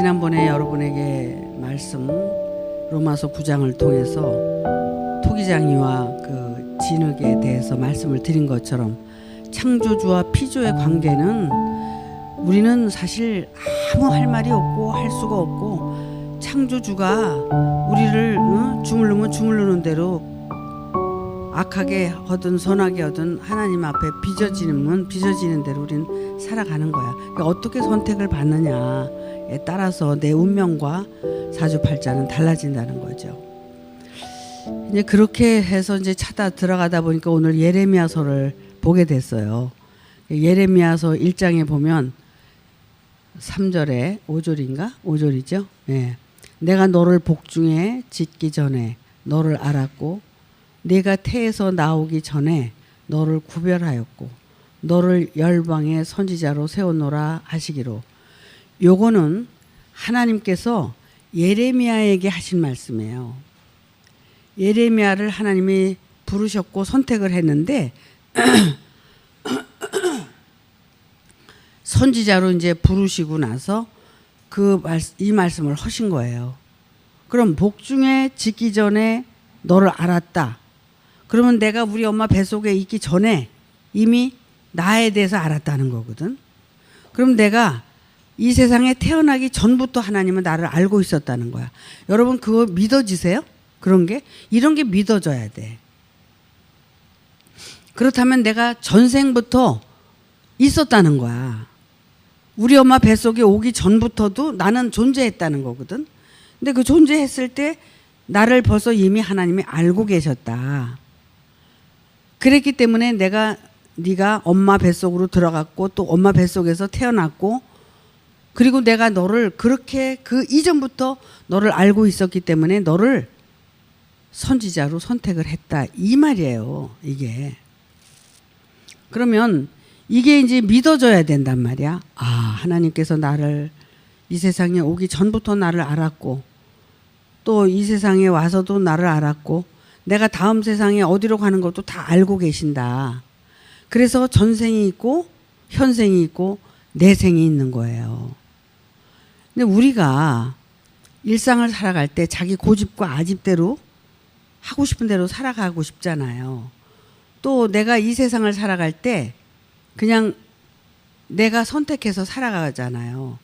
지난번에 여러분에게 말씀 로마서 9장을 통해서 토기장이와 그 진흙에 대해서 말씀을 드린 것처럼 창조주와 피조의 관계는 우리는 사실 아무 할 말이 없고 할 수가 없고, 창조주가 우리를 주물르면 주물르는 대로 악하게 하든 선하게 하든 하나님 앞에 빚어지는 대로 우리는 살아가는 거야. 그러니까 어떻게 선택을 받느냐에 따라서 내 운명과 사주팔자는 달라진다는 거죠. 이제 그렇게 해서 이제 찾아 들어가다 보니까 오늘 예레미야서를 보게 됐어요. 예레미야서 1장에 보면 3절에 5절인가? 5절이죠. 예. 내가 너를 복중에 짓기 전에 너를 알았고 네가 태에서 나오기 전에 너를 구별하였고 너를 열방의 선지자로 세워놓으라 하시기로. 요거는 하나님께서 예레미야에게 하신 말씀이에요. 예레미야를 하나님이 부르셨고 선택을 했는데 선지자로 이제 부르시고 나서 이 말씀을 하신 거예요. 그럼 복중에 짓기 전에 너를 알았다. 그러면 내가 우리 엄마 뱃속에 있기 전에 이미 나에 대해서 알았다는 거거든. 그럼 내가 이 세상에 태어나기 전부터 하나님은 나를 알고 있었다는 거야. 여러분 그거 믿어지세요? 그런 게? 이런 게 믿어져야 돼. 그렇다면 내가 전생부터 있었다는 거야. 우리 엄마 뱃속에 오기 전부터도 나는 존재했다는 거거든. 근데 그 존재했을 때 나를 벌써 이미 하나님이 알고 계셨다. 그랬기 때문에 네가 엄마 뱃속으로 들어갔고 또 엄마 뱃속에서 태어났고, 그리고 내가 너를 그렇게 그 이전부터 너를 알고 있었기 때문에 너를 선지자로 선택을 했다. 이 말이에요, 이게. 그러면 이게 이제 믿어져야 된단 말이야. 아, 하나님께서 나를 이 세상에 오기 전부터 나를 알았고 또 이 세상에 와서도 나를 알았고 내가 다음 세상에 어디로 가는 것도 다 알고 계신다. 그래서 전생이 있고 현생이 있고 내생이 있는 거예요. 근데 우리가 일상을 살아갈 때 자기 고집과 아집대로 하고 싶은 대로 살아가고 싶잖아요. 또 내가 이 세상을 살아갈 때 그냥 내가 선택해서 살아가잖아요.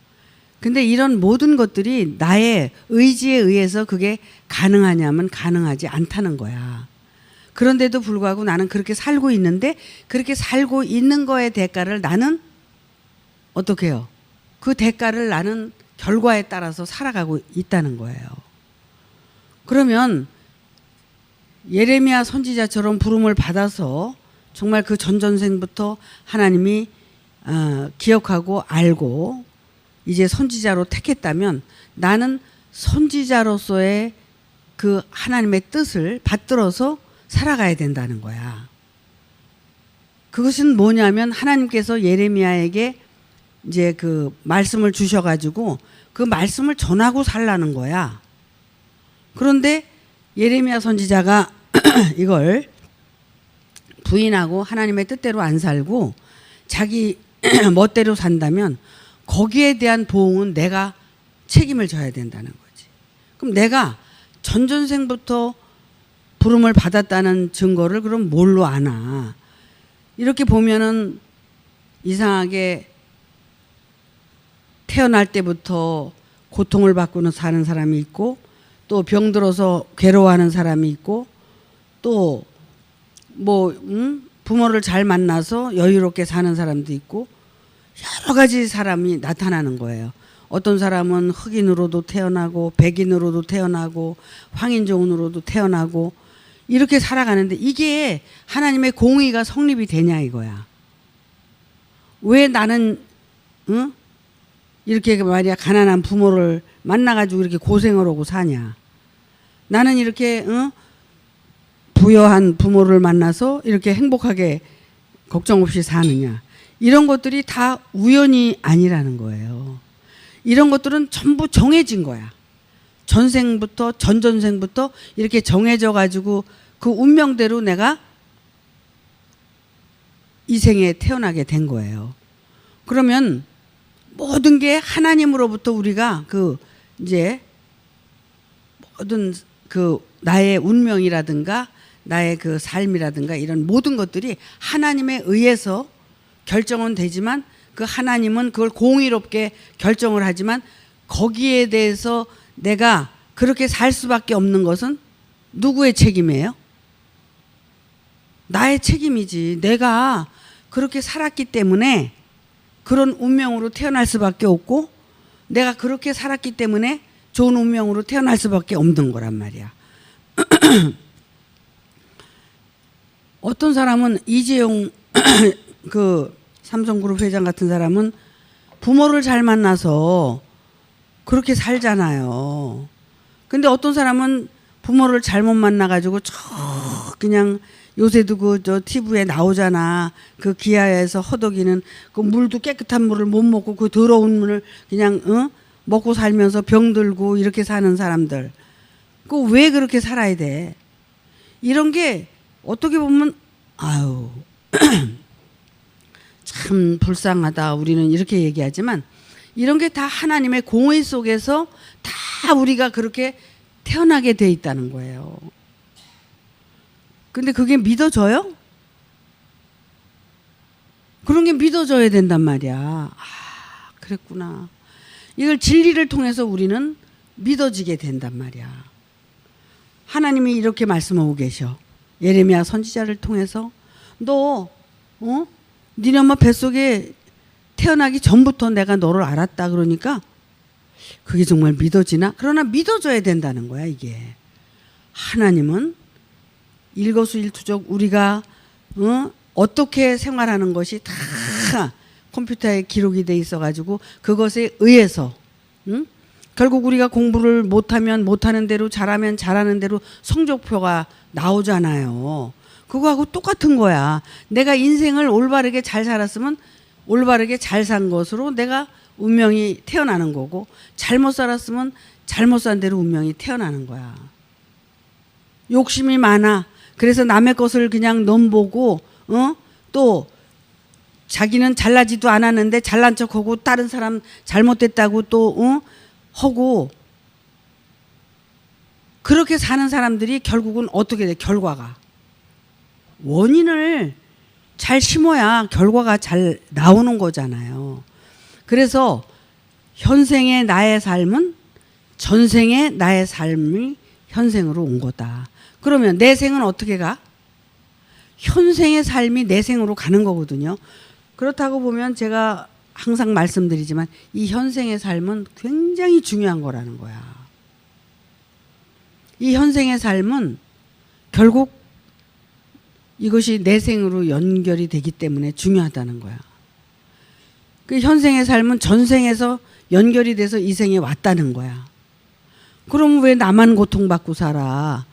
근데 이런 모든 것들이 나의 의지에 의해서 그게 가능하냐면 가능하지 않다는 거야. 그런데도 불구하고 나는 그렇게 살고 있는데 그렇게 살고 있는 거의 대가를 나는 어떻게 해요? 그 대가를 나는 결과에 따라서 살아가고 있다는 거예요. 그러면 예레미야 선지자처럼 부름을 받아서 정말 그 전전생부터 하나님이 기억하고 알고 이제 선지자로 택했다면 나는 선지자로서의 그 하나님의 뜻을 받들어서 살아가야 된다는 거야. 그것은 뭐냐면 하나님께서 예레미야에게 이제 그 말씀을 주셔가지고 그 말씀을 전하고 살라는 거야. 그런데 예레미야 선지자가 이걸 부인하고 하나님의 뜻대로 안 살고 자기 멋대로 산다면 거기에 대한 보응은 내가 책임을 져야 된다는 거지. 그럼 내가 전전생부터 부름을 받았다는 증거를 그럼 뭘로 아나? 이렇게 보면은 이상하게 태어날 때부터 고통을 받고는 사는 사람이 있고 또 병들어서 괴로워하는 사람이 있고 또 부모를 잘 만나서 여유롭게 사는 사람도 있고 여러 가지 사람이 나타나는 거예요. 어떤 사람은 흑인으로도 태어나고 백인으로도 태어나고 황인종으로도 태어나고 이렇게 살아가는데 이게 하나님의 공의가 성립이 되냐 이거야. 왜 나는 이렇게 말이야 가난한 부모를 만나가지고 이렇게 고생을 하고 사냐. 나는 이렇게 부여한 부모를 만나서 이렇게 행복하게 걱정 없이 사느냐. 이런 것들이 다 우연이 아니라는 거예요. 이런 것들은 전부 정해진 거야. 전생부터 전전생부터 이렇게 정해져 가지고 그 운명대로 내가 이 생에 태어나게 된 거예요. 그러면 모든 게 하나님으로부터 우리가 이제 모든 나의 운명이라든가 나의 삶이라든가 이런 모든 것들이 하나님에 의해서 결정은 되지만 그 하나님은 그걸 공의롭게 결정을 하지만 거기에 대해서 내가 그렇게 살 수밖에 없는 것은 누구의 책임이에요? 나의 책임이지. 내가 그렇게 살았기 때문에 그런 운명으로 태어날 수밖에 없고 내가 그렇게 살았기 때문에 좋은 운명으로 태어날 수밖에 없는 거란 말이야. 어떤 사람은 이재용 삼성그룹 회장 같은 사람은 부모를 잘 만나서 그렇게 살잖아요. 근데 어떤 사람은 부모를 잘못 만나가지고 그냥 요새도 저 TV에 나오잖아. 그 기아에서 허덕이는 그 물도 깨끗한 물을 못 먹고 그 더러운 물을 그냥 먹고 살면서 병들고 이렇게 사는 사람들. 그 왜 그렇게 살아야 돼? 이런 게 어떻게 보면 아유 참 불쌍하다. 우리는 이렇게 얘기하지만 이런 게 다 하나님의 공의 속에서 다 우리가 그렇게 태어나게 돼 있다는 거예요. 근데 그게 믿어져요? 그런 게 믿어져야 된단 말이야. 아, 그랬구나. 이걸 진리를 통해서 우리는 믿어지게 된단 말이야. 하나님이 이렇게 말씀하고 계셔. 예레미야 선지자를 통해서 너 니네 엄마 뱃속에 태어나기 전부터 내가 너를 알았다. 그러니까 그게 정말 믿어지나? 그러나 믿어져야 된다는 거야. 이게 하나님은 일거수일투족 우리가 어떻게 생활하는 것이 다 컴퓨터에 기록이 돼 있어가지고 그것에 의해서 결국 우리가 공부를 못하면 못하는 대로 잘하면 잘하는 대로 성적표가 나오잖아요. 그거하고 똑같은 거야. 내가 인생을 올바르게 잘 살았으면 올바르게 잘 산 것으로 내가 운명이 태어나는 거고 잘못 살았으면 잘못 산 대로 운명이 태어나는 거야. 욕심이 많아. 그래서 남의 것을 그냥 넘보고 또 자기는 잘나지도 않았는데 잘난 척하고 다른 사람 잘못됐다고 또 하고 그렇게 사는 사람들이 결국은 어떻게 돼? 결과가 원인을 잘 심어야 결과가 잘 나오는 거잖아요. 그래서 현생의 나의 삶은 전생의 나의 삶이 현생으로 온 거다. 그러면 내 생은 어떻게 가? 현생의 삶이 내 생으로 가는 거거든요. 그렇다고 보면 제가 항상 말씀드리지만 이 현생의 삶은 굉장히 중요한 거라는 거야. 이 현생의 삶은 결국 이것이 내 생으로 연결이 되기 때문에 중요하다는 거야. 그 현생의 삶은 전생에서 연결이 돼서 이 생에 왔다는 거야. 그럼 왜 나만 고통받고 살아?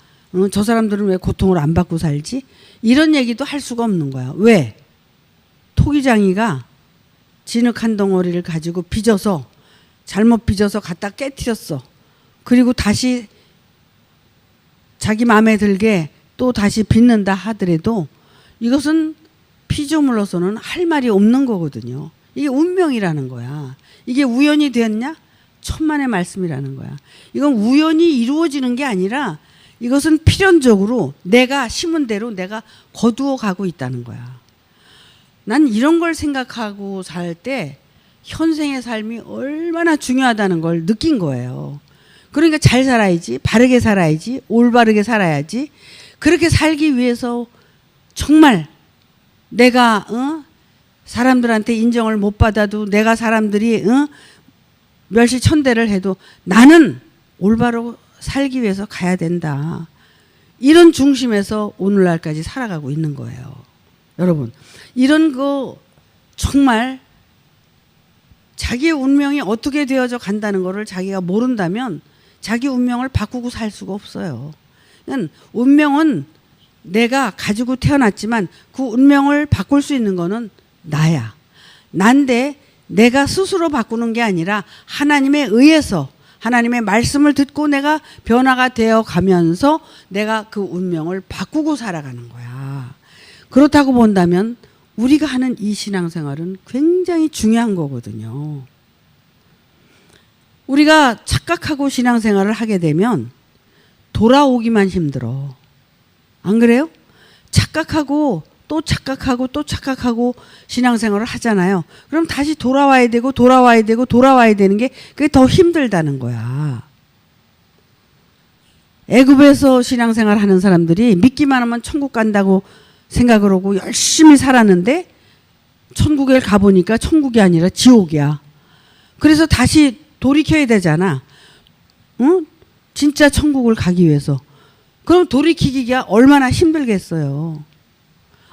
저 사람들은 왜 고통을 안 받고 살지? 이런 얘기도 할 수가 없는 거야. 왜? 토기장이가 진흙 한 덩어리를 가지고 빚어서 잘못 빚어서 갖다 깨트렸어. 그리고 다시 자기 마음에 들게 또 다시 빚는다 하더라도 이것은 피조물로서는 할 말이 없는 거거든요. 이게 운명이라는 거야. 이게 우연이 되었냐? 천만의 말씀이라는 거야. 이건 우연히 이루어지는 게 아니라 이것은 필연적으로 내가 심은 대로 내가 거두어 가고 있다는 거야. 난 이런 걸 생각하고 살 때 현생의 삶이 얼마나 중요하다는 걸 느낀 거예요. 그러니까 잘 살아야지, 바르게 살아야지, 올바르게 살아야지. 그렇게 살기 위해서 정말 내가 사람들한테 인정을 못 받아도 내가 사람들이 멸시천대를 해도 나는 올바로 살기 위해서 가야 된다. 이런 중심에서 오늘날까지 살아가고 있는 거예요. 여러분, 이런 거 정말 자기의 운명이 어떻게 되어져 간다는 거를 자기가 모른다면 자기 운명을 바꾸고 살 수가 없어요. 그러니까 운명은 내가 가지고 태어났지만 그 운명을 바꿀 수 있는 거는 나야. 난데 내가 스스로 바꾸는 게 아니라 하나님에 의해서 하나님의 말씀을 듣고 내가 변화가 되어 가면서 내가 그 운명을 바꾸고 살아가는 거야. 그렇다고 본다면 우리가 하는 이 신앙생활은 굉장히 중요한 거거든요. 우리가 착각하고 신앙생활을 하게 되면 돌아오기만 힘들어. 안 그래요? 착각하고 또 착각하고 또 착각하고 신앙생활을 하잖아요. 그럼 다시 돌아와야 되고 돌아와야 되고 돌아와야 되는 게 그게 더 힘들다는 거야. 애굽에서 신앙생활 하는 사람들이 믿기만 하면 천국 간다고 생각을 하고 열심히 살았는데 천국에 가보니까 천국이 아니라 지옥이야. 그래서 다시 돌이켜야 되잖아. 응? 진짜 천국을 가기 위해서. 그럼 돌이키기가 얼마나 힘들겠어요.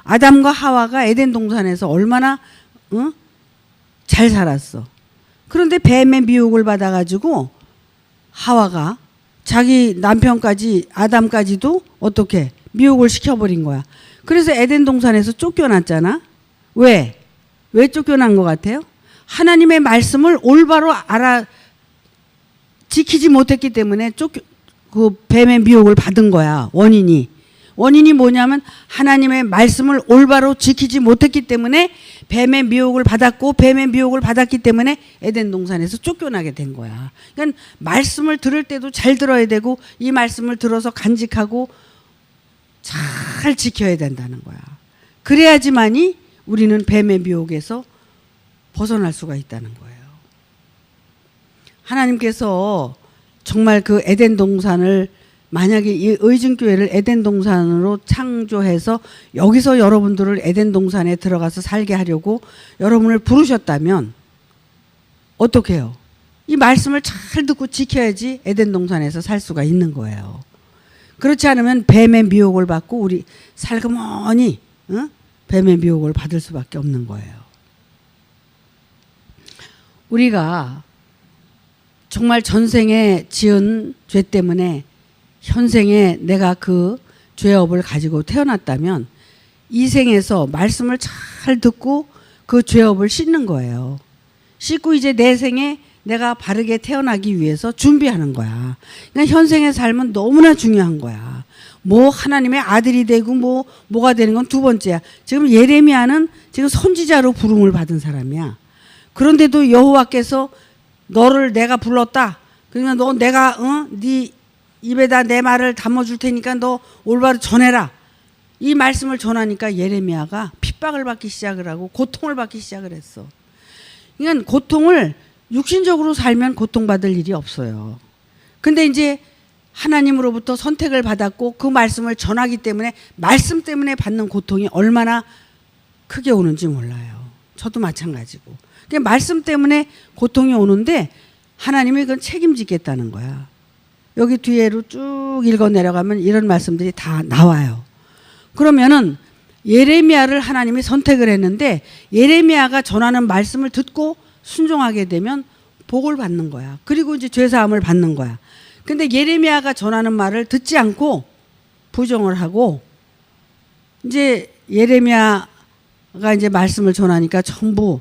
아담과 하와가 에덴 동산에서 얼마나 잘 살았어. 그런데 뱀의 미혹을 받아가지고 하와가 자기 남편까지 아담까지도 어떻게 미혹을 시켜버린 거야. 그래서 에덴 동산에서 쫓겨났잖아. 왜? 왜 쫓겨난 것 같아요? 하나님의 말씀을 올바로 지키지 못했기 때문에 그 뱀의 미혹을 받은 거야. 원인이 뭐냐면 하나님의 말씀을 올바로 지키지 못했기 때문에 뱀의 미혹을 받았고 뱀의 미혹을 받았기 때문에 에덴 동산에서 쫓겨나게 된 거야. 그러니까 말씀을 들을 때도 잘 들어야 되고 이 말씀을 들어서 간직하고 잘 지켜야 된다는 거야. 그래야지만이 우리는 뱀의 미혹에서 벗어날 수가 있다는 거예요. 하나님께서 정말 그 에덴 동산을 만약에 이 의증교회를 에덴 동산으로 창조해서 여기서 여러분들을 에덴 동산에 들어가서 살게 하려고 여러분을 부르셨다면 어떻게 해요? 이 말씀을 잘 듣고 지켜야지 에덴 동산에서 살 수가 있는 거예요. 그렇지 않으면 뱀의 미혹을 받고 우리 살그머니 뱀의 미혹을 받을 수밖에 없는 거예요. 우리가 정말 전생에 지은 죄 때문에 현생에 내가 그 죄업을 가지고 태어났다면 이 생에서 말씀을 잘 듣고 그 죄업을 씻는 거예요. 씻고 이제 내 생에 내가 바르게 태어나기 위해서 준비하는 거야. 그러니까 현생의 삶은 너무나 중요한 거야. 뭐 하나님의 아들이 되고 뭐가 되는 건 두 번째야. 지금 예레미야는 지금 선지자로 부름을 받은 사람이야. 그런데도 여호와께서 너를 내가 불렀다. 그러니까 너 내가 네 입에다 내 말을 담아줄 테니까 너 올바로 전해라. 이 말씀을 전하니까 예레미야가 핍박을 받기 시작을 하고 고통을 받기 시작을 했어. 그러니까 고통을 육신적으로 살면 고통받을 일이 없어요. 근데 이제 하나님으로부터 선택을 받았고 그 말씀을 전하기 때문에 말씀 때문에 받는 고통이 얼마나 크게 오는지 몰라요. 저도 마찬가지고. 그러니까 말씀 때문에 고통이 오는데 하나님이 그건 책임지겠다는 거야. 여기 뒤에로 쭉 읽어 내려가면 이런 말씀들이 다 나와요. 그러면은 예레미야를 하나님이 선택을 했는데 예레미야가 전하는 말씀을 듣고 순종하게 되면 복을 받는 거야. 그리고 이제 죄사함을 받는 거야. 근데 예레미야가 전하는 말을 듣지 않고 부정을 하고 이제 예레미야가 이제 말씀을 전하니까 전부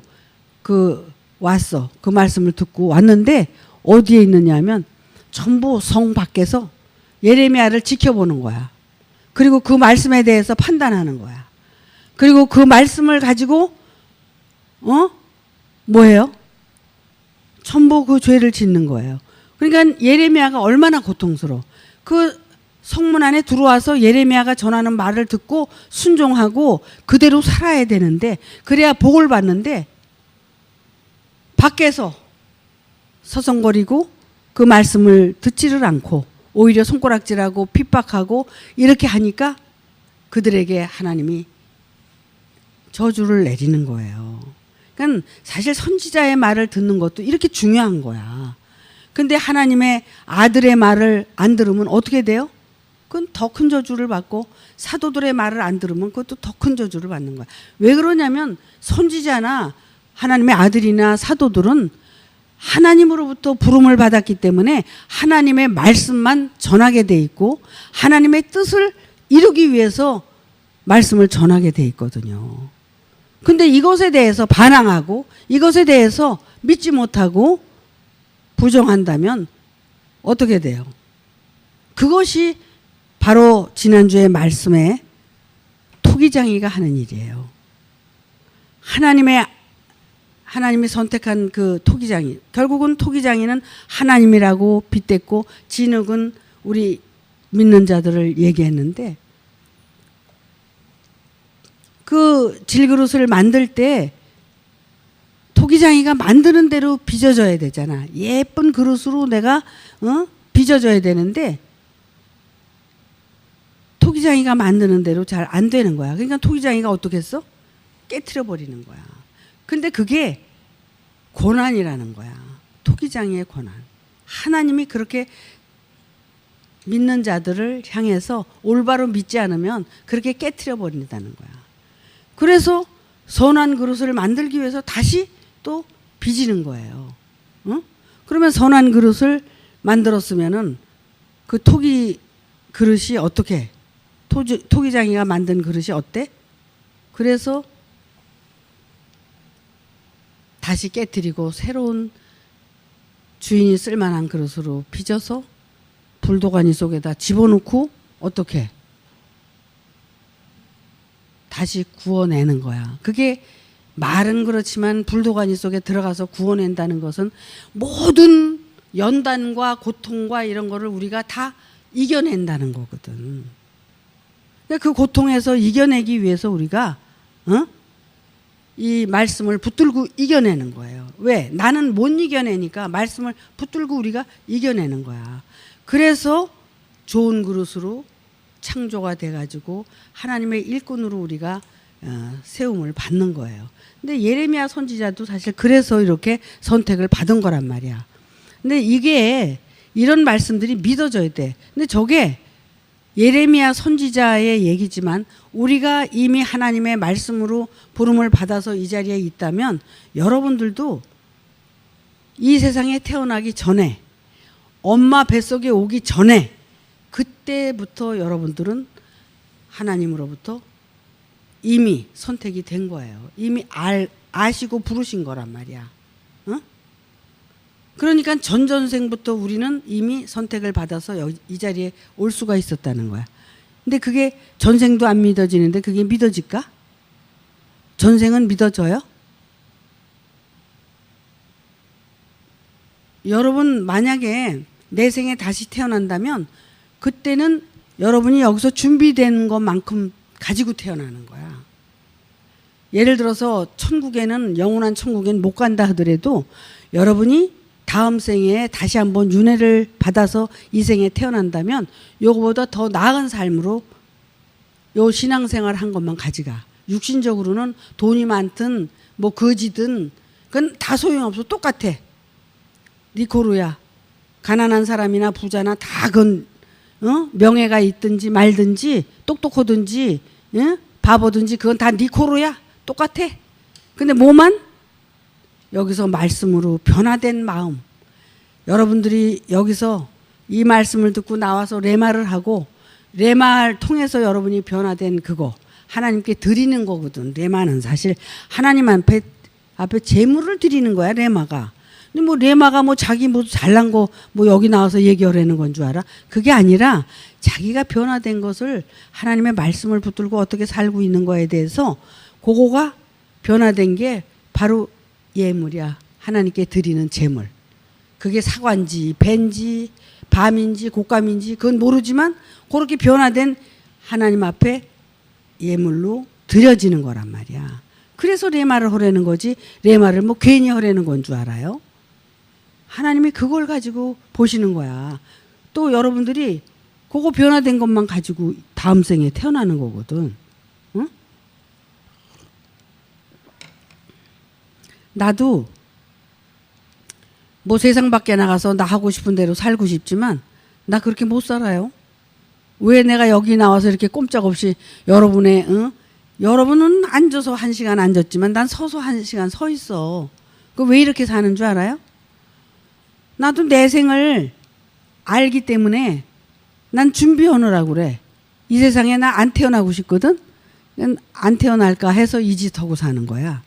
왔어. 그 말씀을 듣고 왔는데 어디에 있느냐 하면 전부 성 밖에서 예레미야를 지켜보는 거야. 그리고 그 말씀에 대해서 판단하는 거야. 그리고 그 말씀을 가지고 뭐예요? 전부 그 죄를 짓는 거예요. 그러니까 예레미야가 얼마나 고통스러워. 그 성문 안에 들어와서 예레미야가 전하는 말을 듣고 순종하고 그대로 살아야 되는데 그래야 복을 받는데 밖에서 서성거리고 그 말씀을 듣지를 않고 오히려 손가락질하고 핍박하고 이렇게 하니까 그들에게 하나님이 저주를 내리는 거예요. 그러니까 사실 선지자의 말을 듣는 것도 이렇게 중요한 거야. 근데 하나님의 아들의 말을 안 들으면 어떻게 돼요? 그건 더 큰 저주를 받고 사도들의 말을 안 들으면 그것도 더 큰 저주를 받는 거야. 왜 그러냐면 선지자나 하나님의 아들이나 사도들은 하나님으로부터 부름을 받았기 때문에 하나님의 말씀만 전하게 돼 있고 하나님의 뜻을 이루기 위해서 말씀을 전하게 돼 있거든요. 근데 이것에 대해서 반항하고 이것에 대해서 믿지 못하고 부정한다면 어떻게 돼요? 그것이 바로 지난주의 말씀에 하나님이 선택한 그 토기장이, 결국은 토기장이는 하나님이라고 빗댔고 진흙은 우리 믿는 자들을 얘기했는데, 그 질그릇을 만들 때 토기장이가 만드는 대로 빚어져야 되잖아. 예쁜 그릇으로 내가 빚어져야 되는데 토기장이가 만드는 대로 잘 안 되는 거야. 그러니까 토기장이가 어떻게 했어? 깨트려 버리는 거야. 근데 그게 고난이라는 거야. 토기장이의 고난. 하나님이 그렇게 믿는 자들을 향해서 올바로 믿지 않으면 그렇게 깨트려 버린다는 거야. 그래서 선한 그릇을 만들기 위해서 다시 또 빚는 거예요. 응? 그러면 선한 그릇을 만들었으면은 그 토기 그릇이 어떻게, 토기장이가 만든 그릇이 어때? 그래서 다시 깨트리고 새로운 주인이 쓸만한 그릇으로 빚어서 불도가니 속에다 집어넣고 어떻게 다시 구워내는 거야. 그게 말은 그렇지만 불도가니 속에 들어가서 구워낸다는 것은 모든 연단과 고통과 이런 거를 우리가 다 이겨낸다는 거거든. 그 고통에서 이겨내기 위해서 우리가 이 말씀을 붙들고 이겨내는 거예요. 왜? 나는 못 이겨내니까 말씀을 붙들고 우리가 이겨내는 거야. 그래서 좋은 그릇으로 창조가 돼가지고 하나님의 일꾼으로 우리가 세움을 받는 거예요. 근데 예레미야 선지자도 사실 그래서 이렇게 선택을 받은 거란 말이야. 근데 이게 이런 말씀들이 믿어져야 돼. 근데 저게 예레미야 선지자의 얘기지만 우리가 이미 하나님의 말씀으로 부름을 받아서 이 자리에 있다면 여러분들도 이 세상에 태어나기 전에, 엄마 뱃속에 오기 전에, 그때부터 여러분들은 하나님으로부터 이미 선택이 된 거예요. 이미 아시고 부르신 거란 말이야. 그러니까 전전생부터 우리는 이미 선택을 받아서 이 자리에 올 수가 있었다는 거야. 근데 그게 전생도 안 믿어지는데 그게 믿어질까? 전생은 믿어져요? 여러분 만약에 내 생에 다시 태어난다면 그때는 여러분이 여기서 준비된 것만큼 가지고 태어나는 거야. 예를 들어서 천국에는, 영원한 천국에는 못 간다 하더라도 여러분이 다음 생에 다시 한번 윤회를 받아서 이 생에 태어난다면 요거보다 더 나은 삶으로 요 신앙생활 한 것만 가져가. 육신적으로는 돈이 많든 뭐 거지든 그건 다 소용없어. 똑같아. 니코루야. 가난한 사람이나 부자나 다 그건 명예가 있든지 말든지 똑똑하든지 바보든지 그건 다 니코루야. 똑같아. 근데 뭐만 여기서 말씀으로 변화된 마음, 여러분들이 여기서 이 말씀을 듣고 나와서 레마를 하고 레마를 통해서 여러분이 변화된 그거 하나님께 드리는 거거든. 레마는 사실 하나님 앞에 제물을 드리는 거야. 레마가. 근데 뭐 레마가 뭐 자기 뭐 잘난 거 뭐 여기 나와서 얘기하라는 건 줄 알아? 그게 아니라 자기가 변화된 것을 하나님의 말씀을 붙들고 어떻게 살고 있는 거에 대해서 그거가 변화된 게 바로 예물이야. 하나님께 드리는 제물. 그게 사과인지 밴지 밤인지 곶감인지 그건 모르지만 그렇게 변화된 하나님 앞에 예물로 드려지는 거란 말이야. 그래서 레마를 하라는 거지 레마를 뭐 괜히 하라는 건 줄 알아요? 하나님이 그걸 가지고 보시는 거야. 또 여러분들이 그거 변화된 것만 가지고 다음 생에 태어나는 거거든. 응? 나도 뭐 세상 밖에 나가서 나 하고 싶은 대로 살고 싶지만 나 그렇게 못 살아요. 왜 내가 여기 나와서 이렇게 꼼짝없이 여러분은 앉아서 1시간 앉았지만 난 서서 1시간 서 있어. 그 왜 이렇게 사는 줄 알아요? 나도 내 생을 알기 때문에 난 준비하느라고 그래. 이 세상에 나 안 태어나고 싶거든. 안 태어날까 해서 이 짓 하고 사는 거야.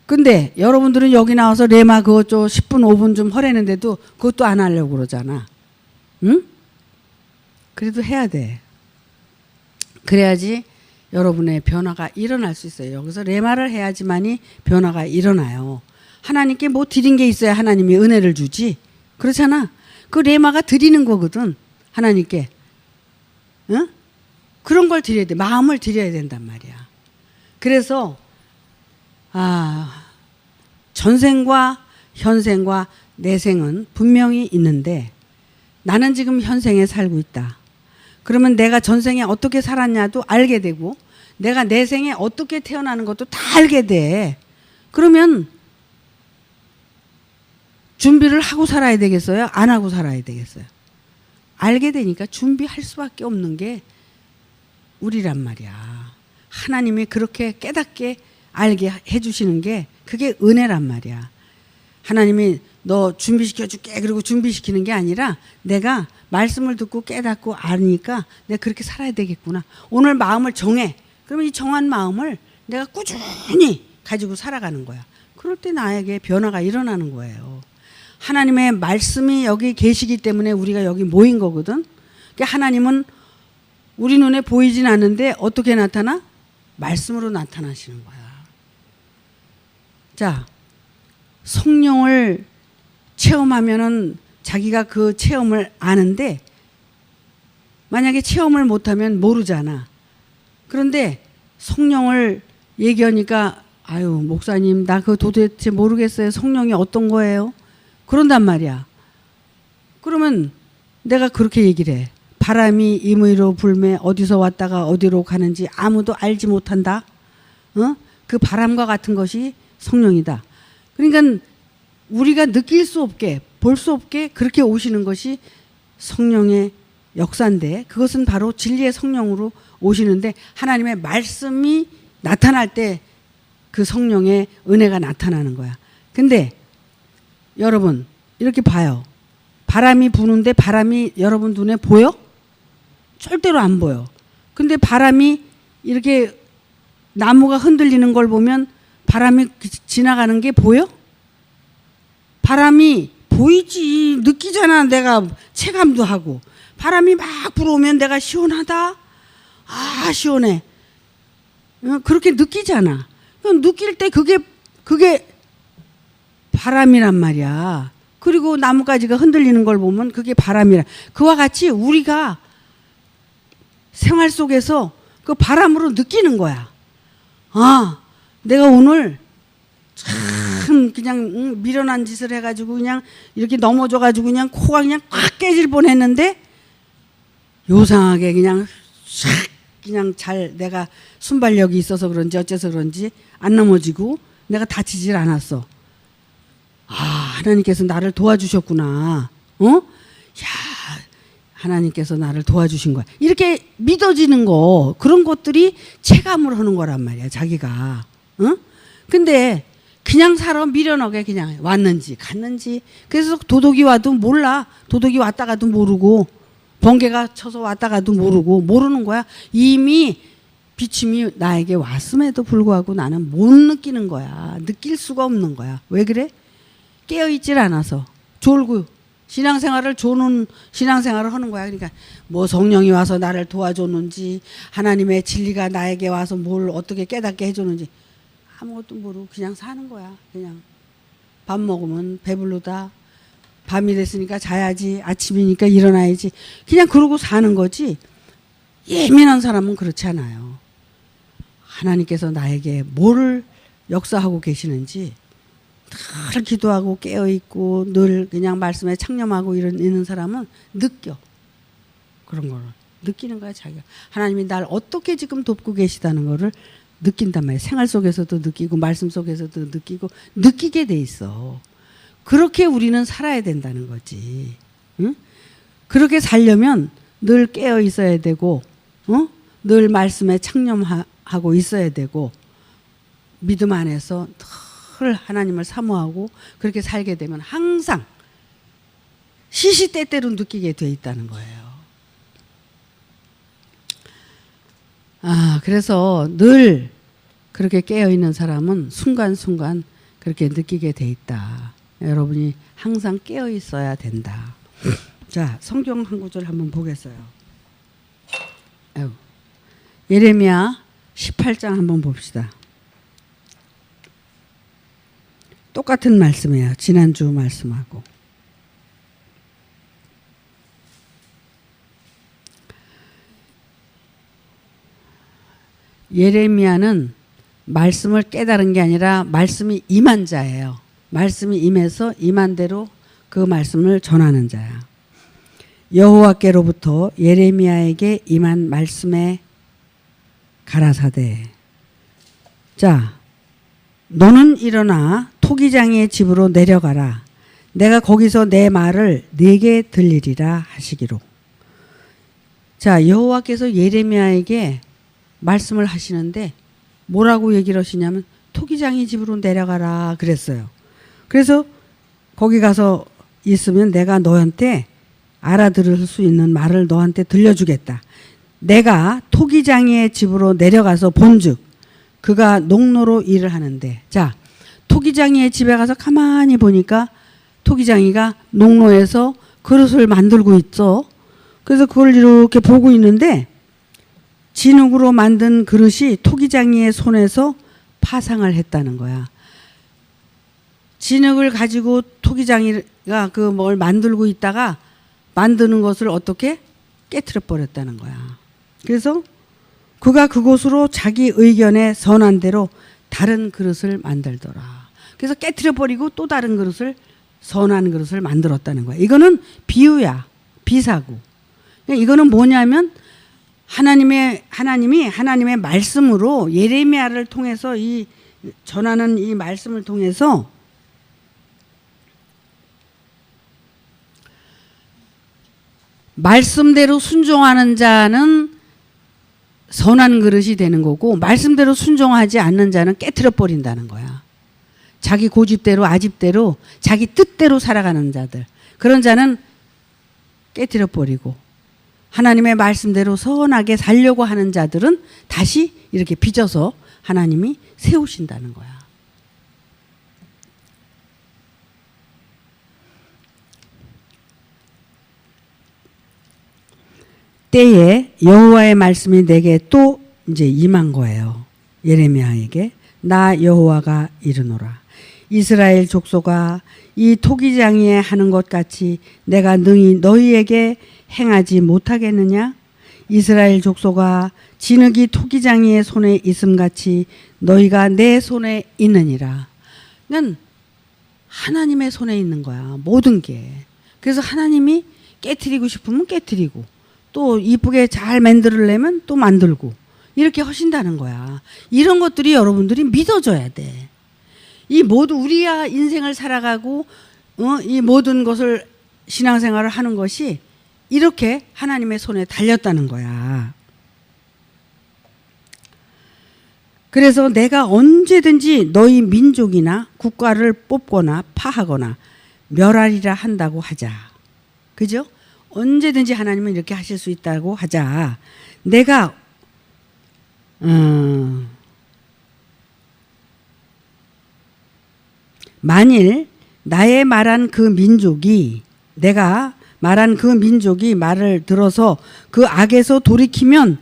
근데 여러분들은 여기 나와서 레마 그거 좀 10분 5분 좀 하라는데도 그것도 안 하려고 그러잖아. 응? 그래도 해야 돼. 그래야지 여러분의 변화가 일어날 수 있어요. 여기서 레마를 해야지만이 변화가 일어나요. 하나님께 뭐 드린 게 있어야 하나님이 은혜를 주지. 그렇잖아. 그 레마가 드리는 거거든. 하나님께. 응? 그런 걸 드려야 돼. 마음을 드려야 된단 말이야. 그래서 전생과 현생과 내생은 분명히 있는데 나는 지금 현생에 살고 있다. 그러면 내가 전생에 어떻게 살았냐도 알게 되고 내가 내생에 어떻게 태어나는 것도 다 알게 돼. 그러면 준비를 하고 살아야 되겠어요? 안 하고 살아야 되겠어요? 알게 되니까 준비할 수밖에 없는 게 우리란 말이야. 하나님이 그렇게 깨닫게 알게 해주시는 게 그게 은혜란 말이야. 하나님이 너 준비시켜 줄게 그리고 준비시키는 게 아니라 내가 말씀을 듣고 깨닫고 아니까 내가 그렇게 살아야 되겠구나. 오늘 마음을 정해. 그러면 이 정한 마음을 내가 꾸준히 가지고 살아가는 거야. 그럴 때 나에게 변화가 일어나는 거예요. 하나님의 말씀이 여기 계시기 때문에 우리가 여기 모인 거거든. 그러니까 하나님은 우리 눈에 보이진 않는데 어떻게 나타나? 말씀으로 나타나시는 거야. 자, 성령을 체험하면은 자기가 그 체험을 아는데 만약에 체험을 못하면 모르잖아. 그런데 성령을 얘기하니까 아유 목사님 나 그거 도대체 모르겠어요. 성령이 어떤 거예요? 그런단 말이야. 그러면 내가 그렇게 얘기를 해. 바람이 임의로 불매 어디서 왔다가 어디로 가는지 아무도 알지 못한다. 그 바람과 같은 것이 성령이다. 그러니까 우리가 느낄 수 없게 볼 수 없게 그렇게 오시는 것이 성령의 역사인데 그것은 바로 진리의 성령으로 오시는데 하나님의 말씀이 나타날 때 그 성령의 은혜가 나타나는 거야. 근데 여러분 이렇게 봐요. 바람이 부는데 바람이 여러분 눈에 보여? 절대로 안 보여. 근데 바람이 이렇게 나무가 흔들리는 걸 보면 바람이 지나가는 게 보여? 바람이 보이지. 느끼잖아. 내가 체감도 하고. 바람이 막 불어오면 내가 시원하다. 아 시원해. 그렇게 느끼잖아. 느낄 때 그게 바람이란 말이야. 그리고 나뭇가지가 흔들리는 걸 보면 그게 바람이라. 그와 같이 우리가 생활 속에서 그 바람으로 느끼는 거야. 내가 오늘 참 그냥 미련한 짓을 해가지고 그냥 이렇게 넘어져가지고 그냥 코가 그냥 꽉 깨질 뻔했는데 요상하게 그냥 싹 그냥 잘 내가 순발력이 있어서 그런지 어째서 그런지 안 넘어지고 내가 다치질 않았어. 하나님께서 나를 도와주셨구나. 야, 하나님께서 나를 도와주신 거야. 이렇게 믿어지는 거 그런 것들이 체감을 하는 거란 말이야. 자기가. 근데 그냥 살아 미련하게 그냥 왔는지 갔는지 그래서 도둑이 와도 몰라. 도둑이 왔다가도 모르고 번개가 쳐서 왔다가도 모르고 모르는 거야. 이미 비침이 나에게 왔음에도 불구하고 나는 못 느끼는 거야. 느낄 수가 없는 거야. 왜 그래? 깨어있질 않아서 졸고 신앙생활을 조는 신앙생활을 하는 거야. 그러니까 뭐 성령이 와서 나를 도와줬는지 하나님의 진리가 나에게 와서 뭘 어떻게 깨닫게 해줬는지 아무것도 모르고 그냥 사는 거야. 그냥 밥 먹으면 배부르다. 밤이 됐으니까 자야지. 아침이니까 일어나야지. 그냥 그러고 사는 거지. 예민한 사람은 그렇지 않아요. 하나님께서 나에게 뭐를 역사하고 계시는지 늘 기도하고 깨어있고 늘 그냥 말씀에 창념하고 있는 사람은 느껴. 그런 거를 느끼는 거야. 자기가. 하나님이 날 어떻게 지금 돕고 계시다는 거를 느낀단 말이야. 생활 속에서도 느끼고 말씀 속에서도 느끼고 느끼게 돼 있어. 그렇게 우리는 살아야 된다는 거지. 응? 그렇게 살려면 늘 깨어 있어야 되고 늘 말씀에 창념하고 있어야 되고 믿음 안에서 늘 하나님을 사모하고 그렇게 살게 되면 항상 시시때때로 느끼게 돼 있다는 거예요. 그래서 늘 그렇게 깨어있는 사람은 순간순간 그렇게 느끼게 돼 있다. 여러분이 항상 깨어 있어야 된다. 자, 성경 한 구절 한번 보겠어요. 예레미야 18장 한번 봅시다. 똑같은 말씀이에요. 지난주 말씀하고. 예레미야는 말씀을 깨달은 게 아니라 말씀이 임한 자예요. 말씀이 임해서 임한 대로 그 말씀을 전하는 자야. 여호와께로부터 예레미야에게 임한 말씀에 가라사대. 자, 너는 일어나 토기장의 집으로 내려가라. 내가 거기서 내 말을 네게 들리리라 하시기로. 자, 여호와께서 예레미야에게 말씀을 하시는데 뭐라고 얘기를 하시냐면 토기장의 집으로 내려가라 그랬어요. 그래서 거기 가서 있으면 내가 너한테 알아들을 수 있는 말을 너한테 들려주겠다. 내가 토기장의 집으로 내려가서 본즉 그가 농노로 일을 하는데, 자, 토기장이의 집에 가서 가만히 보니까 토기장이가 농로에서 그릇을 만들고 있어. 그래서 그걸 이렇게 보고 있는데 진흙으로 만든 그릇이 토기장이의 손에서 파상을 했다는 거야. 진흙을 가지고 토기장이가 그 뭘 만들고 있다가 만드는 것을 어떻게 깨트려 버렸다는 거야. 그래서 그가 그곳으로 자기 의견에 선한 대로 다른 그릇을 만들더라. 그래서 깨트려 버리고 또 다른 그릇을, 선한 그릇을 만들었다는 거야. 이거는 비유야. 비사구. 이거는 뭐냐면 하나님이 하나님의 말씀으로 예레미야를 통해서 이 전하는 이 말씀을 통해서 말씀대로 순종하는 자는 선한 그릇이 되는 거고, 말씀대로 순종하지 않는 자는 깨트려 버린다는 거야. 자기 고집대로 아집대로 자기 뜻대로 살아가는 자들, 그런 자는 깨트려 버리고 하나님의 말씀대로 선하게 살려고 하는 자들은 다시 이렇게 빚어서 하나님이 세우신다는 거야. 때에 여호와의 말씀이 내게 또 이제 임한 거예요. 예레미야에게 나 여호와가 이르노라. 이스라엘 족속아, 이 토기장이에 하는 것 같이 내가 능히 너희에게 행하지 못하겠느냐? 이스라엘 족속아, 진흙이 토기장이의 손에 있음같이 너희가 내 손에 있느니라. 그러니까 하나님의 손에 있는 거야, 모든 게. 그래서 하나님이 깨트리고 싶으면 깨트리고, 또 이쁘게 잘 만들려면 또 만들고, 이렇게 하신다는 거야. 이런 것들이 여러분들이 믿어줘야 돼. 이 모두 우리야 인생을 살아가고 이 모든 것을 신앙생활을 하는 것이 이렇게 하나님의 손에 달렸다는 거야. 그래서 내가 언제든지 너희 민족이나 국가를 뽑거나 파하거나 멸하리라 한다고 하자. 그죠? 언제든지 하나님은 이렇게 하실 수 있다고 하자. 내가 만일 나의 말한 그 민족이, 내가 말한 그 민족이 말을 들어서 그 악에서 돌이키면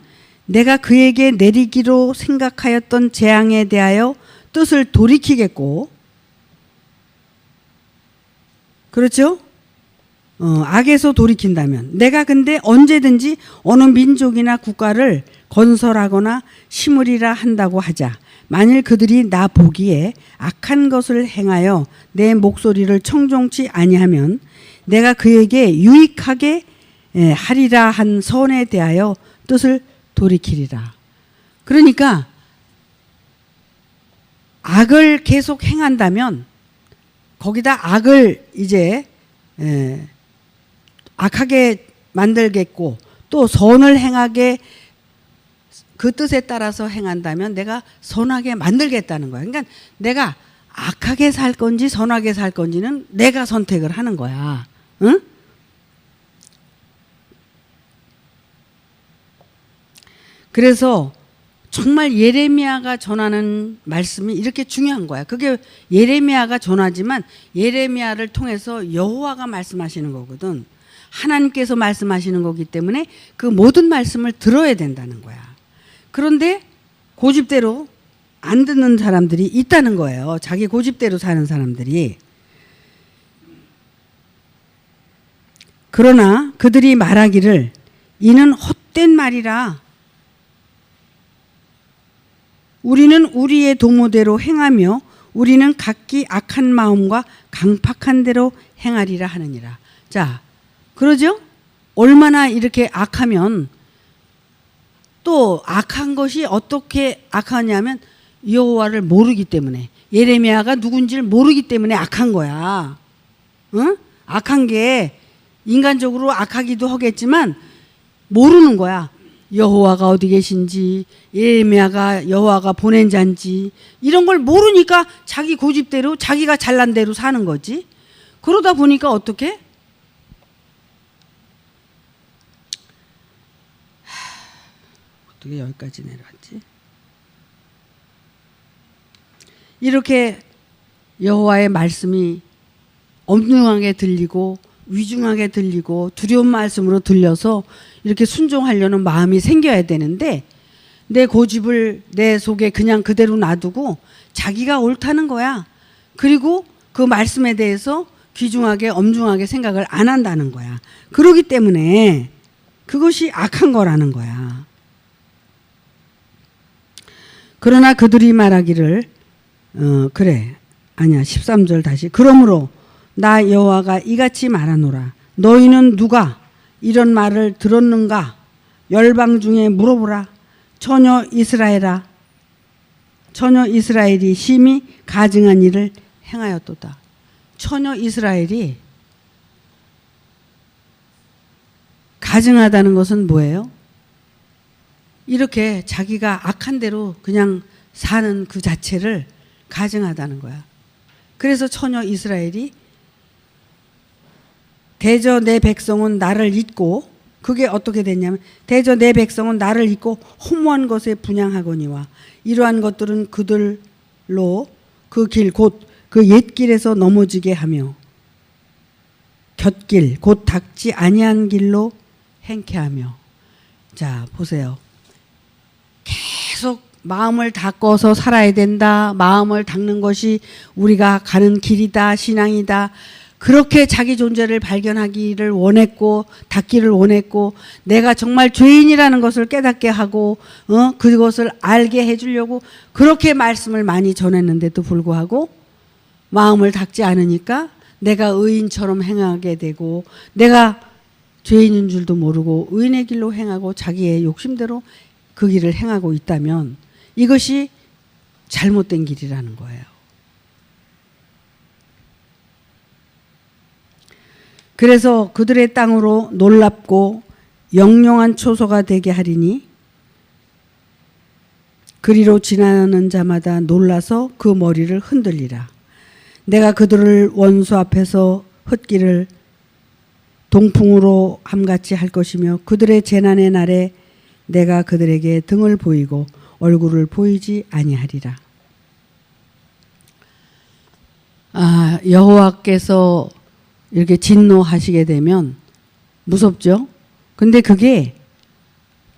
내가 그에게 내리기로 생각하였던 재앙에 대하여 뜻을 돌이키겠고, 그렇죠? 악에서 돌이킨다면 내가 근데 언제든지 어느 민족이나 국가를 건설하거나 심으리라 한다고 하자. 만일 그들이 나 보기에 악한 것을 행하여 내 목소리를 청종치 아니하면 내가 그에게 유익하게 하리라 한 선에 대하여 뜻을 돌이키리라. 그러니까 악을 계속 행한다면 거기다 악을 이제 악하게 만들겠고, 또 선을 행하게 그 뜻에 따라서 행한다면 내가 선하게 만들겠다는 거야. 그러니까 내가 악하게 살 건지 선하게 살 건지는 내가 선택을 하는 거야. 응? 그래서 정말 예레미야가 전하는 말씀이 이렇게 중요한 거야. 그게 예레미야가 전하지만 예레미야를 통해서 여호와가 말씀하시는 거거든. 하나님께서 말씀하시는 거기 때문에 그 모든 말씀을 들어야 된다는 거야. 그런데 고집대로 안 듣는 사람들이 있다는 거예요. 자기 고집대로 사는 사람들이. 그러나 그들이 말하기를 이는 헛된 말이라. 우리는 우리의 도모대로 행하며 우리는 각기 악한 마음과 강팍한 대로 행하리라 하느니라. 자, 그러죠? 얼마나 이렇게 악하면, 또 악한 것이 어떻게 악하냐면 여호와를 모르기 때문에, 예레미야가 누군지를 모르기 때문에 악한 거야. 응? 악한 게 인간적으로 악하기도 하겠지만 모르는 거야. 여호와가 어디 계신지, 예레미야가 여호와가 보낸 자인지 이런 걸 모르니까 자기 고집대로 자기가 잘난 대로 사는 거지. 그러다 보니까 어떻게? 어떻게 여기까지 내려왔지? 이렇게 여호와의 말씀이 엄중하게 들리고 위중하게 들리고 두려운 말씀으로 들려서 이렇게 순종하려는 마음이 생겨야 되는데, 내 고집을 내 속에 그냥 그대로 놔두고 자기가 옳다는 거야. 그리고 그 말씀에 대해서 귀중하게 엄중하게 생각을 안 한다는 거야. 그러기 때문에 그것이 악한 거라는 거야. 그러나 그들이 말하기를 그래. 아니야. 13절 다시. 그러므로 나 여호와가 이같이 말하노라. 너희는 누가 이런 말을 들었는가? 열방 중에 물어보라. 처녀 이스라엘아. 처녀 이스라엘이 심히 가증한 일을 행하였도다. 처녀 이스라엘이 가증하다는 것은 뭐예요? 이렇게 자기가 악한 대로 그냥 사는 그 자체를 가증하다는 거야. 그래서 처녀 이스라엘이 대저 내 백성은 나를 잊고, 그게 어떻게 됐냐면 대저 내 백성은 나를 잊고 허무한 것에 분향하거니와 이러한 것들은 그들로 그 길 곧 그 옛길에서 넘어지게 하며 곁길 곧 닦지 아니한 길로 행케하며. 자, 보세요. 계속 마음을 닦아서 살아야 된다. 마음을 닦는 것이 우리가 가는 길이다. 신앙이다. 그렇게 자기 존재를 발견하기를 원했고 닦기를 원했고, 내가 정말 죄인이라는 것을 깨닫게 하고 그것을 알게 해주려고 그렇게 말씀을 많이 전했는데도 불구하고 마음을 닦지 않으니까 내가 의인처럼 행하게 되고, 내가 죄인인 줄도 모르고 의인의 길로 행하고 자기의 욕심대로 그 길을 행하고 있다면 이것이 잘못된 길이라는 거예요. 그래서 그들의 땅으로 놀랍고 영영한 초소가 되게 하리니 그리로 지나는 자마다 놀라서 그 머리를 흔들리라. 내가 그들을 원수 앞에서 흩기를 동풍으로 함같이 할 것이며 그들의 재난의 날에 내가 그들에게 등을 보이고 얼굴을 보이지 아니하리라. 여호와께서 이렇게 진노하시게 되면 무섭죠? 근데 그게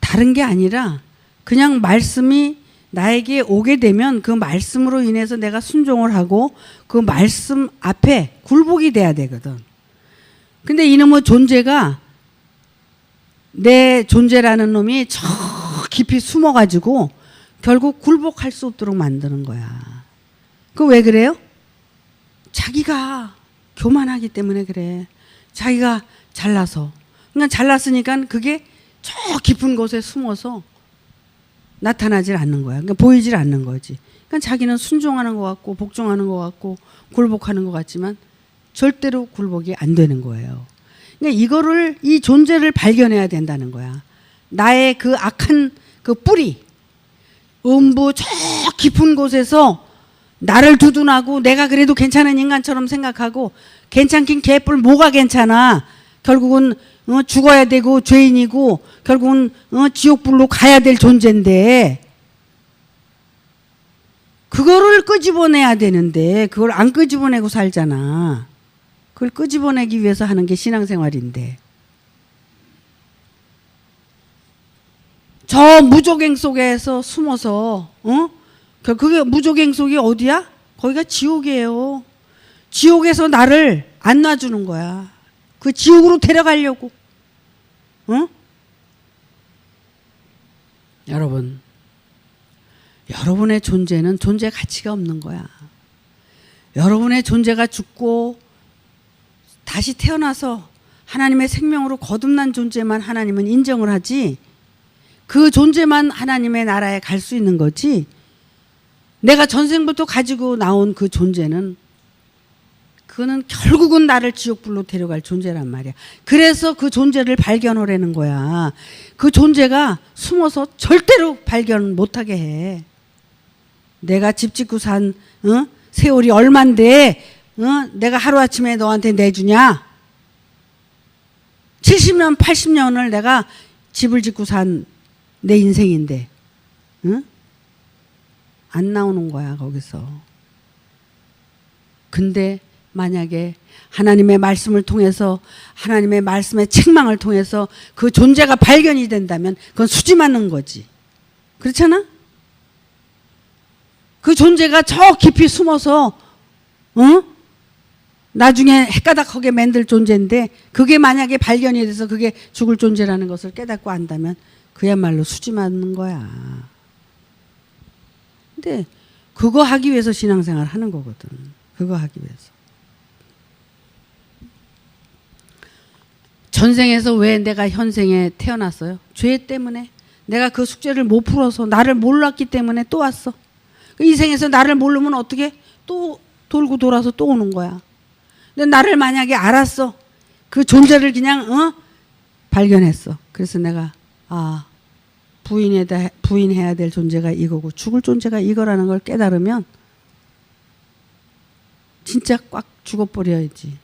다른 게 아니라 그냥 말씀이 나에게 오게 되면 그 말씀으로 인해서 내가 순종을 하고 그 말씀 앞에 굴복이 돼야 되거든. 근데 이놈의 존재가, 내 존재라는 놈이 저 깊이 숨어가지고 결국 굴복할 수 없도록 만드는 거야. 그 왜 그래요? 자기가 교만하기 때문에 그래. 자기가 잘나서. 그러니까 잘났으니까 그게 저 깊은 곳에 숨어서 나타나질 않는 거야. 그러니까 보이질 않는 거지. 그러니까 자기는 순종하는 것 같고 복종하는 것 같고 굴복하는 것 같지만 절대로 굴복이 안 되는 거예요. 그러니까 이거를, 이 존재를 발견해야 된다는 거야. 나의 그 악한 그 뿌리, 음부 저 깊은 곳에서 나를 두둔하고 내가 그래도 괜찮은 인간처럼 생각하고, 괜찮긴 개뿔 뭐가 괜찮아. 결국은 죽어야 되고 죄인이고 결국은 지옥불로 가야 될 존재인데 그거를 끄집어내야 되는데 그걸 안 끄집어내고 살잖아. 그걸 끄집어내기 위해서 하는 게 신앙생활인데, 저 무조갱 속에서 숨어서 그게 무조갱 속이 어디야? 거기가 지옥이에요. 지옥에서 나를 안 놔주는 거야. 그 지옥으로 데려가려고. 여러분, 여러분의 존재는 존재 가치가 없는 거야. 여러분의 존재가 죽고 다시 태어나서 하나님의 생명으로 거듭난 존재만 하나님은 인정을 하지, 그 존재만 하나님의 나라에 갈 수 있는 거지, 내가 전생부터 가지고 나온 그 존재는 그거는 결국은 나를 지옥불로 데려갈 존재란 말이야. 그래서 그 존재를 발견하라는 거야. 그 존재가 숨어서 절대로 발견 못하게 해. 내가 집 짓고 산 세월이 얼만데 내가 하루아침에 너한테 내주냐? 70년 80년을 내가 집을 짓고 산 내 인생인데 안 나오는 거야 거기서. 근데 만약에 하나님의 말씀을 통해서, 하나님의 말씀의 책망을 통해서 그 존재가 발견이 된다면 그건 수지 맞는 거지. 그렇잖아? 그 존재가 저 깊이 숨어서 나중에 헷가닥하게 만들 존재인데, 그게 만약에 발견이 돼서 그게 죽을 존재라는 것을 깨닫고 안다면 그야말로 수지 맞는 거야. 근데 그거 하기 위해서 신앙생활 하는 거거든. 그거 하기 위해서. 전생에서 왜 내가 현생에 태어났어요? 죄 때문에. 내가 그 숙제를 못 풀어서, 나를 몰랐기 때문에 또 왔어. 이 생에서 나를 모르면 어떻게 또 돌고 돌아서 또 오는 거야. 근데 나를 만약에 알았어, 그 존재를 그냥 발견했어. 그래서 내가 부인해야 될 존재가 이거고 죽을 존재가 이거라는 걸 깨달으면 진짜 꽉 죽어버려야지.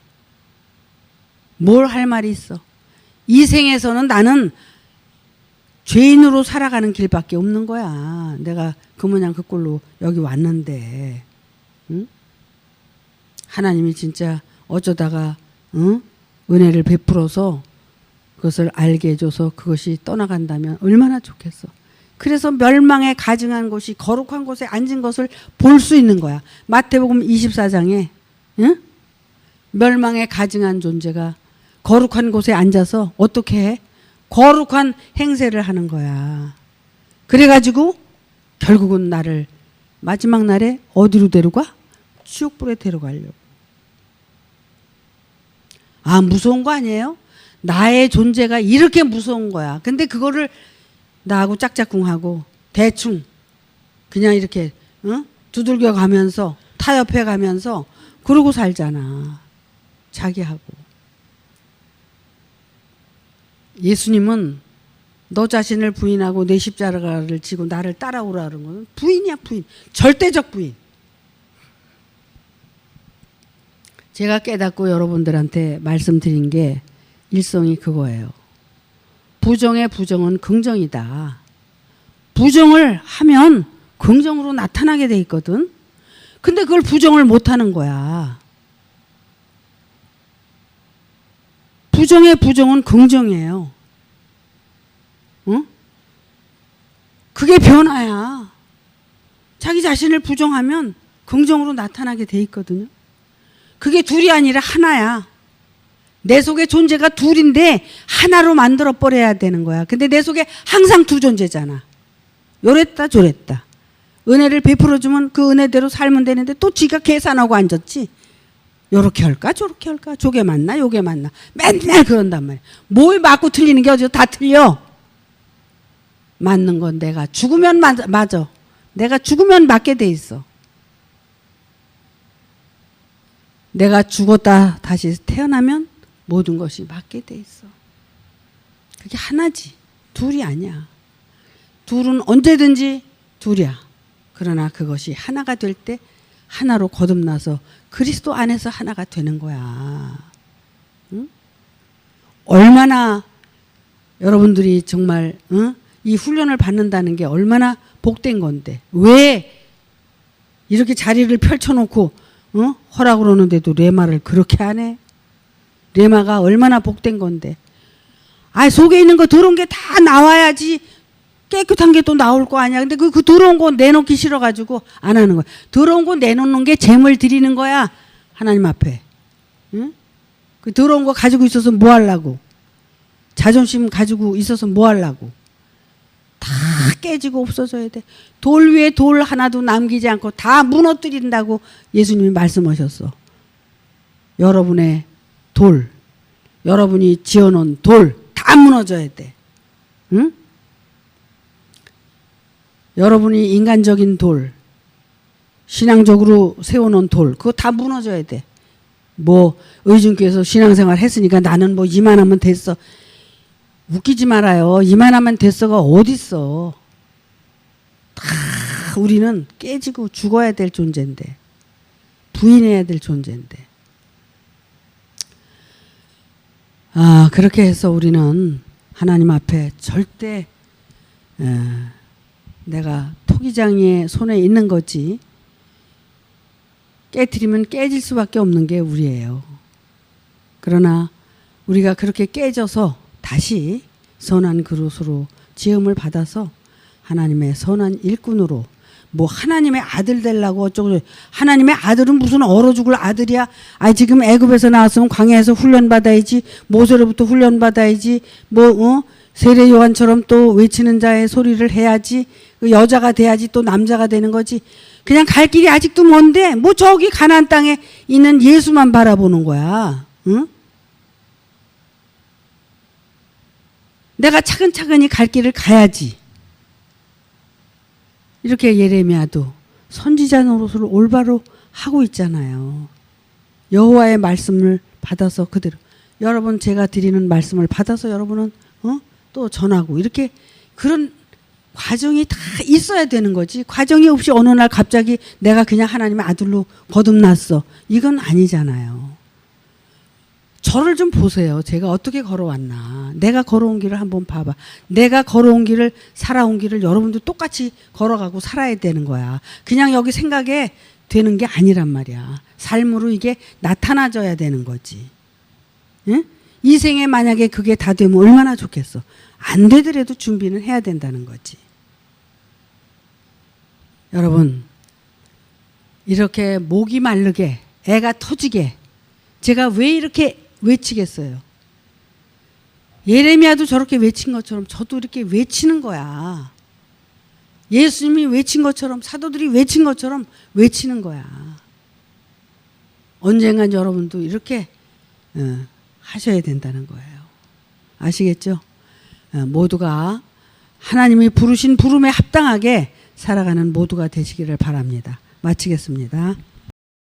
뭘 할 말이 있어. 이 생에서는 나는 죄인으로 살아가는 길밖에 없는 거야. 내가 그 모양 그 꼴로 여기 왔는데, 하나님이 진짜 어쩌다가 은혜를 베풀어서 그것을 알게 해줘서 그것이 떠나간다면 얼마나 좋겠어. 그래서 멸망에 가증한 곳이 거룩한 곳에 앉은 것을 볼 수 있는 거야. 마태복음 24장에 멸망에 가증한 존재가 거룩한 곳에 앉아서 어떻게 해? 거룩한 행세를 하는 거야. 그래가지고 결국은 나를 마지막 날에 어디로 데려가? 지옥불에 데려가려고. 무서운 거 아니에요? 나의 존재가 이렇게 무서운 거야. 근데 그거를 나하고 짝짝꿍하고 대충 그냥 이렇게 두들겨 가면서 타협해 가면서 그러고 살잖아. 자기하고. 예수님은 너 자신을 부인하고 내 십자가를 지고 나를 따라오라는 거는 부인이야, 부인. 절대적 부인. 제가 깨닫고 여러분들한테 말씀드린 게 일성이 그거예요. 부정의 부정은 긍정이다. 부정을 하면 긍정으로 나타나게 돼 있거든. 근데 그걸 부정을 못하는 거야. 부정의 부정은 긍정이에요. 그게 변화야. 자기 자신을 부정하면 긍정으로 나타나게 돼 있거든요. 그게 둘이 아니라 하나야. 내 속에 존재가 둘인데 하나로 만들어 버려야 되는 거야. 근데 내 속에 항상 두 존재잖아. 요랬다 저랬다. 은혜를 베풀어주면 그 은혜대로 살면 되는데 또 지가 계산하고 앉았지. 요렇게 할까 저렇게 할까, 저게 맞나 요게 맞나, 맨날 그런단 말이야. 뭘 맞고 틀리는 게 어디서 다 틀려. 맞는 건 내가 죽으면 맞아. 내가 죽으면 맞게 돼 있어. 내가 죽었다 다시 태어나면 모든 것이 맞게 돼 있어. 그게 하나지. 둘이 아니야. 둘은 언제든지 둘이야. 그러나 그것이 하나가 될 때 하나로 거듭나서 그리스도 안에서 하나가 되는 거야. 응? 얼마나 여러분들이 정말 이 훈련을 받는다는 게 얼마나 복된 건데, 왜 이렇게 자리를 펼쳐놓고 허락을 오는데도 레마를 그렇게 안 해? 레마가 얼마나 복된 건데. 속에 있는 거 들어온 게 다 나와야지 깨끗한 게 또 나올 거 아니야. 근데 그 더러운 거 내놓기 싫어가지고 안 하는 거야. 더러운 거 내놓는 게 재물 드리는 거야. 하나님 앞에. 응? 그 더러운 거 가지고 있어서 뭐 하려고. 자존심 가지고 있어서 뭐 하려고. 다 깨지고 없어져야 돼. 돌 위에 돌 하나도 남기지 않고 다 무너뜨린다고 예수님이 말씀하셨어. 여러분의 돌, 여러분이 지어놓은 돌 다 무너져야 돼. 응? 여러분이 인간적인 돌, 신앙적으로 세워놓은 돌, 그거 다 무너져야 돼. 뭐 의중교에서 신앙생활 했으니까 나는 뭐 이만하면 됐어. 웃기지 말아요. 이만하면 됐어가 어딨어. 다 우리는 깨지고 죽어야 될 존재인데, 부인해야 될 존재인데. 그렇게 해서 우리는 하나님 앞에 절대 내가 토기장이의 손에 있는 거지, 깨트리면 깨질 수밖에 없는 게 우리예요. 그러나 우리가 그렇게 깨져서 다시 선한 그릇으로 지음을 받아서 하나님의 선한 일꾼으로, 뭐 하나님의 아들 되려고 어쩌고, 하나님의 아들은 무슨 얼어 죽을 아들이야. 지금 애굽에서 나왔으면 광야에서 훈련받아야지, 모세로부터 훈련받아야지, 세례 요한처럼 또 외치는 자의 소리를 해야지, 여자가 돼야지 또 남자가 되는 거지. 그냥 갈 길이 아직도 먼데 뭐 저기 가나안 땅에 있는 예수만 바라보는 거야. 응? 내가 차근차근히 갈 길을 가야지. 이렇게 예레미야도 선지자 노릇을 올바로 하고 있잖아요. 여호와의 말씀을 받아서 그대로, 여러분 제가 드리는 말씀을 받아서 여러분은 또 전하고, 이렇게 그런 과정이 다 있어야 되는 거지. 과정이 없이 어느 날 갑자기 내가 그냥 하나님의 아들로 거듭났어, 이건 아니잖아요. 저를 좀 보세요. 제가 어떻게 걸어왔나. 내가 걸어온 길을 한번 봐봐. 내가 걸어온 길을, 살아온 길을 여러분도 똑같이 걸어가고 살아야 되는 거야. 그냥 여기 생각에 되는 게 아니란 말이야. 삶으로 이게 나타나져야 되는 거지. 응? 이 생에 만약에 그게 다 되면 얼마나 좋겠어. 안 되더라도 준비는 해야 된다는 거지. 여러분, 이렇게 목이 마르게, 애가 터지게 제가 왜 이렇게 외치겠어요? 예레미야도 저렇게 외친 것처럼 저도 이렇게 외치는 거야. 예수님이 외친 것처럼, 사도들이 외친 것처럼 외치는 거야. 언젠간 여러분도 이렇게 하셔야 된다는 거예요. 아시겠죠? 모두가 하나님이 부르신 부름에 합당하게 살아가는 모두가 되시기를 바랍니다. 마치겠습니다.